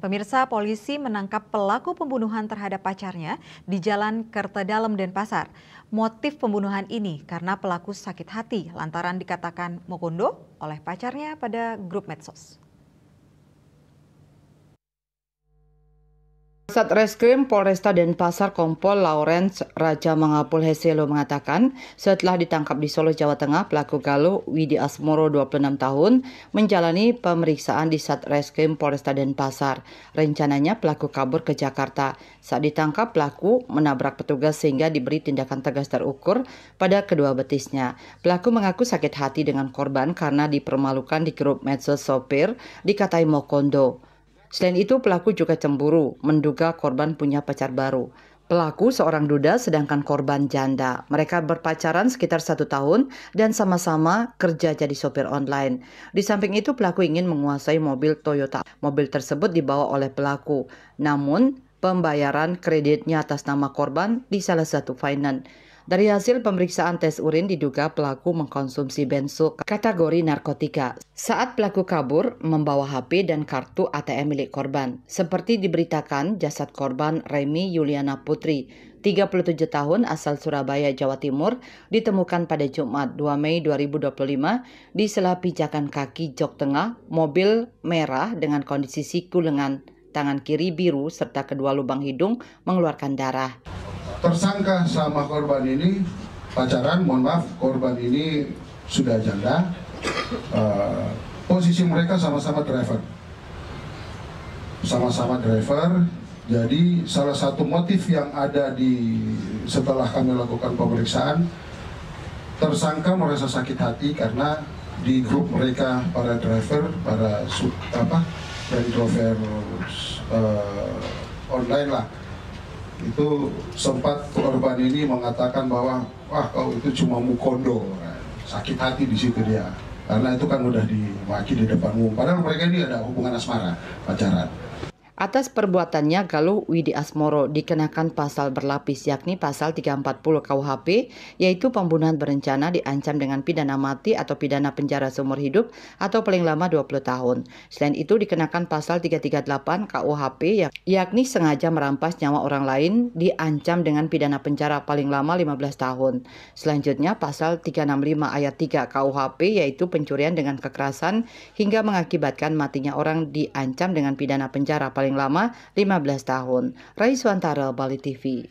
Pemirsa, polisi menangkap pelaku pembunuhan terhadap pacarnya di Jalan Kertadalem, Denpasar. Motif pembunuhan ini karena pelaku sakit hati lantaran dikatakan mokondo oleh pacarnya pada grup medsos. Satreskrim Polresta Denpasar Kompol Lawrence Raja Mangapul Heselo mengatakan setelah ditangkap di Solo, Jawa Tengah, pelaku Galuh Widi Asmoro 26 tahun menjalani pemeriksaan di Satreskrim Polresta Denpasar. Rencananya pelaku kabur ke Jakarta. Saat ditangkap, pelaku menabrak petugas sehingga diberi tindakan tegas terukur pada kedua betisnya. Pelaku mengaku sakit hati dengan korban karena dipermalukan di grup medsos sopir dikatai mokondo. Selain itu, pelaku juga cemburu, menduga korban punya pacar baru. Pelaku seorang duda sedangkan korban janda. Mereka berpacaran sekitar 1 tahun dan sama-sama kerja jadi sopir online. Di samping itu, pelaku ingin menguasai mobil Toyota. Mobil tersebut dibawa oleh pelaku. Namun, pembayaran kreditnya atas nama korban di salah satu finance. Dari hasil pemeriksaan tes urin diduga pelaku mengkonsumsi benzo kategori narkotika. Saat pelaku kabur, membawa HP dan kartu ATM milik korban. Seperti diberitakan, jasad korban Remi Yuliana Putri, 37 tahun asal Surabaya, Jawa Timur, ditemukan pada Jumat 2 Mei 2025 di sela pijakan kaki jok tengah mobil merah dengan kondisi siku lengan tangan kiri biru serta kedua lubang hidung mengeluarkan darah. Tersangka sama korban ini pacaran, mohon maaf, korban ini sudah janda. Posisi mereka sama-sama driver. Sama-sama driver. Jadi salah satu motif yang ada setelah kami lakukan pemeriksaan, tersangka merasa sakit hati karena di grup mereka para driver, para driver online lah. Itu sempat korban ini mengatakan bahwa wah kau itu cuma mukondo, sakit hati di situ dia, karena itu kan udah dimaki di depan umum. Padahal mereka ini ada hubungan asmara, pacaran. Atas perbuatannya, Galuh Widi Asmoro dikenakan pasal berlapis, yakni pasal 340 KUHP, yaitu pembunuhan berencana diancam dengan pidana mati atau pidana penjara seumur hidup atau paling lama 20 tahun. Selain itu dikenakan pasal 338 KUHP, yakni sengaja merampas nyawa orang lain, diancam dengan pidana penjara paling lama 15 tahun. Selanjutnya pasal 365 ayat 3 KUHP, yaitu pencurian dengan kekerasan hingga mengakibatkan matinya orang, diancam dengan pidana penjara paling lama 15 tahun. Rai Swantara, Bali TV.